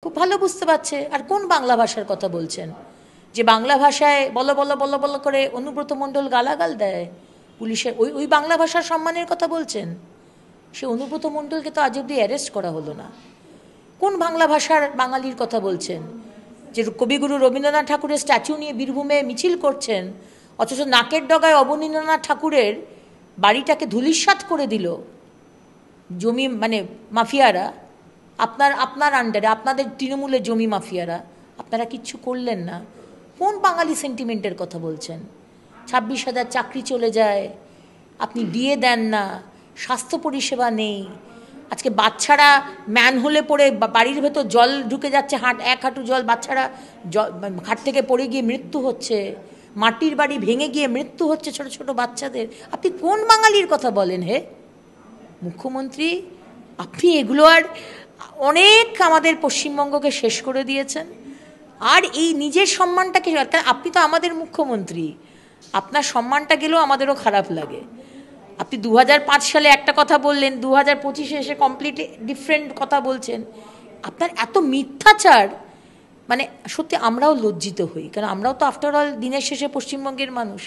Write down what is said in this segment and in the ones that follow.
খুব ভালো বুঝতে পারছে। আর কোন বাংলা ভাষার কথা বলছেন যে বাংলা ভাষায় বলো বলো বলো বলো করে অনুব্রত মণ্ডল গালাগাল দেয় পুলিশের? ওই ওই বাংলা ভাষার সম্মানের কথা বলছেন? সে অনুব্রত মণ্ডলকে তো আজ অব্দি অ্যারেস্ট করা হলো না। কোন বাংলা ভাষার বাঙালির কথা বলছেন যে কবিগুরু রবীন্দ্রনাথ ঠাকুরের স্ট্যাচু নিয়ে বীরভূমে মিছিল করছেন, অথচ নাকের ডগায় অবনীন্দ্রনাথ ঠাকুরের বাড়িটাকে ধূলিসাৎ করে দিল জমি মানে মাফিয়ারা, আপনার আন্ডারে, আপনাদের তৃণমূলের জমি মাফিয়ারা, আপনারা কিচ্ছু করলেন না। কোন বাঙালি সেন্টিমেন্টের কথা বলছেন? 26,000 চাকরি চলে যায়, আপনি দিয়ে দেন না, স্বাস্থ্য পরিষেবা নেই। আজকে বাচ্চারা ম্যানহোলে পড়ে বাড়ির ভেতর জল ঢুকে যাচ্ছে, এক হাঁটু জল, বাচ্চারা খাট থেকে পড়ে গিয়ে মৃত্যু হচ্ছে, মাটির বাড়ি ভেঙে গিয়ে মৃত্যু হচ্ছে ছোট ছোট বাচ্চাদের। আপনি কোন বাঙালির কথা বলেন হে মুখ্যমন্ত্রী? আপনি এগুলো আর অনেক আমাদের পশ্চিমবঙ্গকে শেষ করে দিয়েছেন। আর এই নিজের সম্মানটাকে, আপনি তো আমাদের মুখ্যমন্ত্রী, আপনার সম্মানটা গেলেও আমাদেরও খারাপ লাগে। আপনি 2005 সালে একটা কথা বললেন, 2025-এ এসে কমপ্লিট ডিফারেন্ট কথা বলছেন। আপনার এত মিথ্যাচার, মানে সত্যি আমরাও লজ্জিত হই, কারণ আমরাও তো আফটার অল দিনের শেষে পশ্চিমবঙ্গের মানুষ।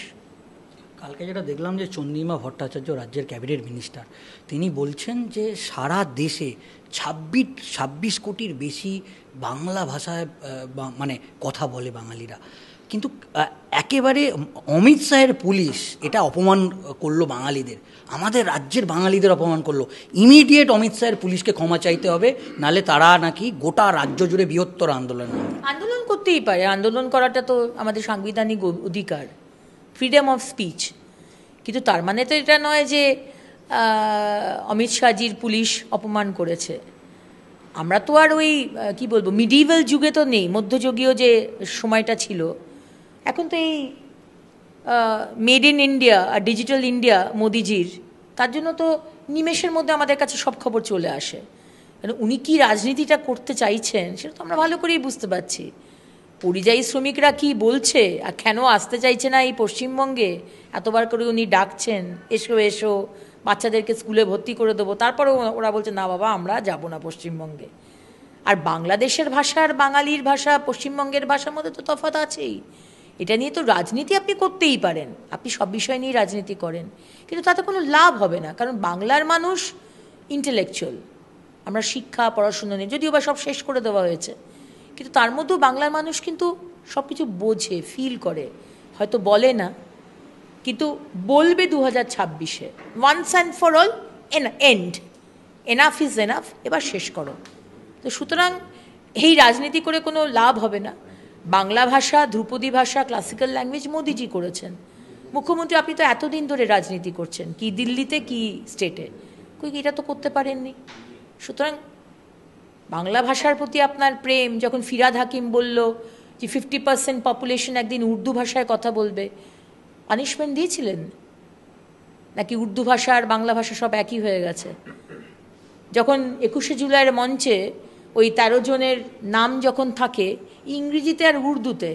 কালকে যেটা দেখলাম যে চন্দ্রিমা ভট্টাচার্য রাজ্যের ক্যাবিনেট মিনিস্টার, তিনি বলছেন যে সারা দেশে 26 কোটির বেশি বাংলা ভাষায় মানে কথা বলে বাঙালিরা, কিন্তু একেবারে অমিত শাহের পুলিশ এটা অপমান করলো বাঙালিদের, আমাদের রাজ্যের বাঙালিদের অপমান করলো। ইমিডিয়েট অমিত শাহের পুলিশকে ক্ষমা চাইতে হবে, নালে তারা নাকি গোটা রাজ্য জুড়ে বৃহত্তর আন্দোলন করতেই পারে। আন্দোলন করাটা তো আমাদের সাংবিধানিক অধিকার, ফ্রিডম অফ স্পিচ। কিন্তু তার মানে তো এটা নয় যে অমিত শাহজির পুলিশ অপমান করেছে। আমরা তো আর ওই কি বলবো মিডিভেল যুগে তো নেই, মধ্যযুগীয় যে সময়টা ছিল। এখন তো এই মেড ইন ইন্ডিয়া আর ডিজিটাল ইন্ডিয়া মোদিজির, তার জন্য তো নিমেষের মধ্যে আমাদের কাছে সব খবর চলে আসে। মানে উনি কি রাজনীতিটা করতে চাইছেন সেটা তো আমরা ভালো করেই বুঝতে পারছি। পরিযায়ী শ্রমিকরা কি বলছে আর কেন আসতে চাইছে না এই পশ্চিমবঙ্গে, এতবার করে উনি ডাকছেন এসো এসো, বাচ্চাদেরকে স্কুলে ভর্তি করে দেবো, তারপরেও ওরা বলছে না বাবা আমরা যাব না পশ্চিমবঙ্গে। আর বাংলাদেশের ভাষা আর বাঙালির ভাষা, পশ্চিমবঙ্গের ভাষার মধ্যে তো তফাৎ আছেই। এটা নিয়ে তো রাজনীতি আপনি করতেই পারেন, আপনি সব বিষয় নিয়ে রাজনীতি করেন, কিন্তু তাতে কোনো লাভ হবে না। কারণ বাংলার মানুষ ইন্টেলেকচুয়াল, আমরা শিক্ষা পড়াশুনো নিয়ে যদিও বা সব শেষ করে দেওয়া হয়েছে, কিন্তু তার মধ্যেও বাংলার মানুষ কিন্তু সব কিছু বোঝে, ফিল করে, হয়তো বলে না, কিন্তু বলবে 2026-এ once and for all end, enough is enough, এবার শেষ করো। তো সুতরাং এই রাজনীতি করে কোনো লাভ হবে না। বাংলা ভাষা, ধ্রুপদী ভাষা, ক্লাসিক্যাল ল্যাঙ্গুয়েজ মোদিজি করেছেন। মুখ্যমন্ত্রী আপনি তো এতদিন ধরে রাজনীতি করছেন, কি দিল্লিতে কি স্টেটে, এটা তো করতে পারেননি। সুতরাং বাংলা ভাষার প্রতি আপনার প্রেম, যখন ফিরাদ হাকিম বলল যে 50% পপুলেশন একদিন উর্দু ভাষায় কথা বলবে, পানিশমেন্ট দিয়েছিলেন নাকি উর্দু ভাষা আর বাংলা ভাষা সব একই হয়ে গেছে? যখন 21শে জুলাইয়ের মঞ্চে ওই 13 জনের নাম যখন থাকে ইংরেজিতে আর উর্দুতে,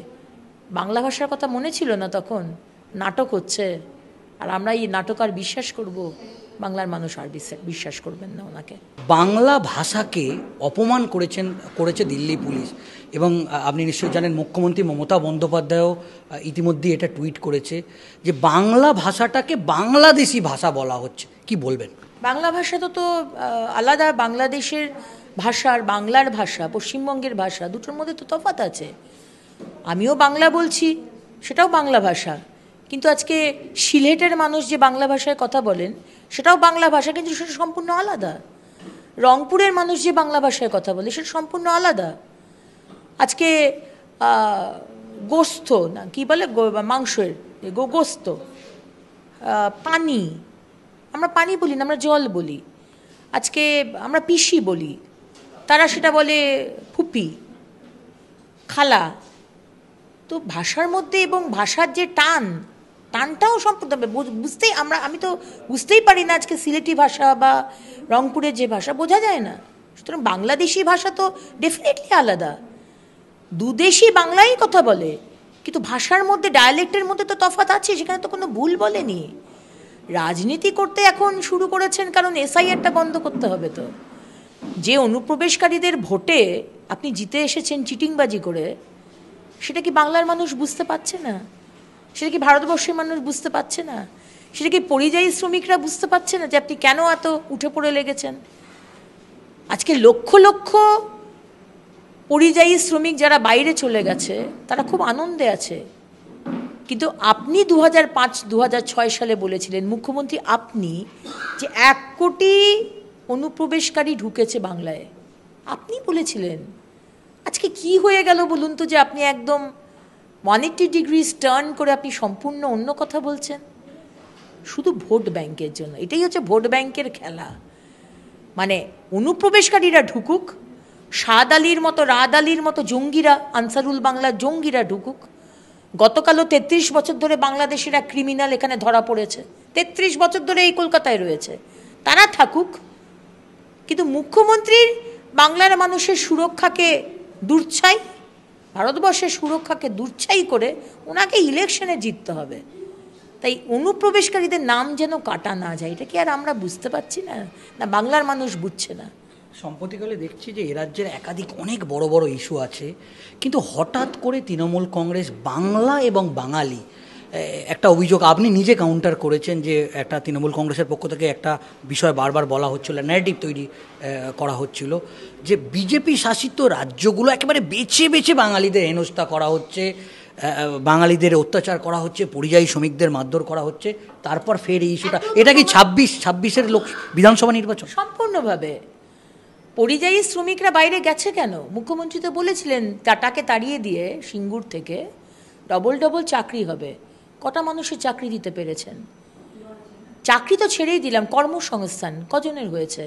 বাংলা ভাষার কথা মনে ছিল না তখন? নাটক হচ্ছে, আর আমরা এই নাটক আর বিশ্বাস করব? বাংলার মানুষ আর বিশ্বাস করবেন না ওনাকে। বাংলা ভাষাকে অপমান করেছে দিল্লি পুলিশ, এবং আপনি নিশ্চয়ই জানেন মুখ্যমন্ত্রী মমতা বন্দ্যোপাধ্যায়ও ইতিমধ্যে এটা টুইট করেছে যে বাংলা ভাষাটাকে বাংলাদেশি ভাষা বলা হচ্ছে। কি বলবেন? বাংলা ভাষা তো আলাদা। বাংলাদেশের ভাষা আর বাংলার ভাষা, পশ্চিমবঙ্গের ভাষা, দুটোর মধ্যে তো তফাৎ আছে। আমিও বাংলা বলছি, সেটাও বাংলা ভাষা, কিন্তু আজকে সিলেটের মানুষ যে বাংলা ভাষায় কথা বলেন সেটাও বাংলা ভাষা, কিন্তু সেটা সম্পূর্ণ আলাদা। রংপুরের মানুষ যে বাংলা ভাষায় কথা বলে সেটা সম্পূর্ণ আলাদা। আজকে গোস্ত না কি বলে, মাংসের গোস্ত, পানি, আমরা পানি বলি না, আমরা জল বলি। আজকে আমরা পিসি বলি, তারা সেটা বলে ফুপি, খালা। তো ভাষার মধ্যে এবং ভাষার যে টানটাও সম্পূর্ণ বুঝতেই আমি তো বুঝতেই পারি না আজকে সিলেটি ভাষা বা রংপুরের যে ভাষা বোঝা যায় না। সুতরাং বাংলাদেশি ভাষা তো ডেফিনেটলি আলাদা। দুদেশি বাংলাই কথা বলে, কিন্তু ভাষার মধ্যে ডায়ালেক্টের মধ্যে তো তফাৎ আছে, সেখানে তো কোনো ভুল বলেনি। রাজনীতি করতে এখন শুরু করেছেন কারণ এসআইআরটা বন্ধ করতে হবে। তো যে অনুপ্রবেশকারীদের ভোটে আপনি জিতে এসেছেন চিটিংবাজি করে, সেটা কি বাংলার মানুষ বুঝতে পারছে না? সেটা কি ভারতবর্ষের মানুষ বুঝতে পারছে না? সেটা কি পরিযায়ী শ্রমিকরা বুঝতে পারছে না যে আপনি কেন এত উঠে পড়ে লেগেছেন? আজকে লক্ষ লক্ষ পরিযায়ী শ্রমিক যারা বাইরে চলে গেছে তারা খুব আনন্দে আছে, কিন্তু আপনি 2005-2006 সালে বলেছিলেন, মুখ্যমন্ত্রী আপনি, যে 1 কোটি অনুপ্রবেশকারী ঢুকেছে বাংলায়, আপনি বলেছিলেন। আজকে কি হয়ে গেল বলুন তো, যে আপনি একদম 180 ডিগ্রিজ টার্ন করে আপনি সম্পূর্ণ অন্য কথা বলছেন শুধু ভোট ব্যাংকের জন্য। এটাই হচ্ছে ভোট ব্যাংকের খেলা। মানে অনুপ্রবেশকারীরা ঢুকুক, সাদ আলীর মতো, রাদ আলীর মতো জঙ্গিরা, আনসারুল বাংলার জঙ্গিরা ঢুকুক। গতকালও 33 বছর ধরে বাংলাদেশিরা ক্রিমিনাল এখানে ধরা পড়েছে, 33 বছর ধরে এই কলকাতায় রয়েছে, তারা থাকুক। কিন্তু মুখ্যমন্ত্রীর বাংলার মানুষের সুরক্ষাকে দুর্ছাই, ভারতবর্ষের সুরক্ষাকে দুর্ছাই করে ওনাকে ইলেকশনে জিততে হবে। তাই অনুপ্রবেশকারীদের নাম যেন কাটা না যায়, এটা কি আর আমরা বুঝতে পারছি না, না বাংলার মানুষ বুঝছে না? সম্প্রতিকালে দেখছি যে এ রাজ্যের একাধিক অনেক বড় বড় ইস্যু আছে, কিন্তু হঠাৎ করে তৃণমূল কংগ্রেস বাংলা এবং বাঙালি, একটা অভিযোগ আপনি নিজে কাউন্টার করেছেন যে একটা তৃণমূল কংগ্রেসের পক্ষ থেকে একটা বিষয় বারবার বলা হচ্ছিল, ন্যারেটিভ তৈরি করা হচ্ছিল যে বিজেপি শাসিত রাজ্যগুলো একেবারে বেছে বেছে বাঙালিদের হেনস্থা করা হচ্ছে, বাঙালিদের অত্যাচার করা হচ্ছে, পরিযায়ী শ্রমিকদের মারধর করা হচ্ছে। তারপর ফের এই ইস্যুটা, এটা কি 26-এর বিধানসভা নির্বাচন? সম্পূর্ণভাবে। পরিযায়ী শ্রমিকরা বাইরে গেছে কেন? মুখ্যমন্ত্রী তো বলেছিলেন টাটাকে তাড়িয়ে দিয়ে সিঙ্গুর থেকে ডবল ডবল চাকরি হবে। কটা মানুষের চাকরি দিতে পেরেছেন? চাকরি তো ছেড়েই দিলাম, কর্মসংস্থান কজনের হয়েছে?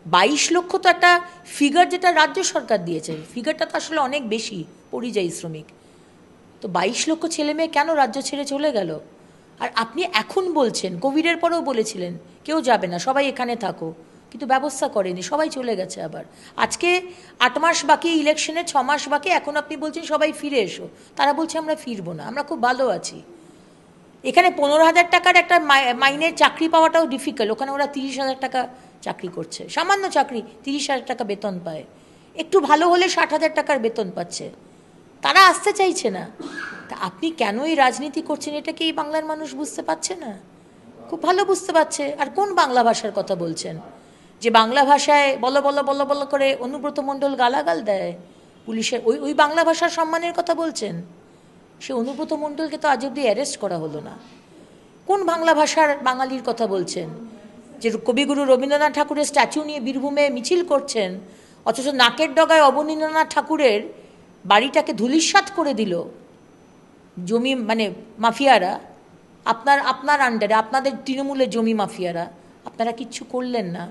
22 লক্ষ তো একটা ফিগার যেটা রাজ্য সরকার দিয়েছে, ফিগারটা তো আসলে অনেক বেশি পরিযায়ী শ্রমিক। তো 22 লক্ষ ছেলে মেয়ে কেন রাজ্য ছেড়ে চলে গেল? আর আপনি এখন বলছেন, কোভিডের পরেও বলেছিলেন কেউ যাবে না, সবাই এখানে থাকো, কিন্তু ব্যবস্থা করেনি, সবাই চলে গেছে। আবার আজকে 8 মাস বাকি ইলেকশনে, 6 মাস বাকি, এখন আপনি বলছেন সবাই ফিরে এসো, তারা বলছে আমরা ফিরবো না, আমরা খুব ভালো আছি। এখানে 15,000 টাকার একটা মাইনের চাকরি পাওয়াটাও ডিফিকাল্ট, ওখানে ওরা 30,000 টাকা চাকরি করছে, সামান্য চাকরি 30,000 টাকা বেতন পায়, একটু ভালো হলে 60,000 টাকার বেতন পাচ্ছে, তারা আসতে চাইছে না। তা আপনি কেন এই রাজনীতি করছেন, এটা কি বাংলার মানুষ বুঝতে পারছে না? খুব ভালো বুঝতে পারছে। আর কোন বাংলা ভাষার কথা বলছেন, যে বাংলা ভাষায় বলো বলো বলো বলো করে অনুব্রত মণ্ডল গালাগাল দেয় পুলিশের, ওই বাংলা ভাষার সম্মানের কথা বলছেন? সে অনুব্রত মণ্ডলকে তো আজ অব্দি অ্যারেস্ট করা হলো না। কোন বাংলা ভাষার বাঙালির কথা বলছেন, যে কবিগুরু রবীন্দ্রনাথ ঠাকুরের স্ট্যাচু নিয়ে বীরভূমে মিছিল করছেন, অথচ নাকের ডগায় অবনীন্দ্রনাথ ঠাকুরের বাড়িটাকে ধূলিসাৎ করে দিল জমি, মানে মাফিয়ারা, আপনার আন্ডারে, আপনাদের তৃণমূলের জমি মাফিয়ারা, আপনারা কিচ্ছু করলেন না।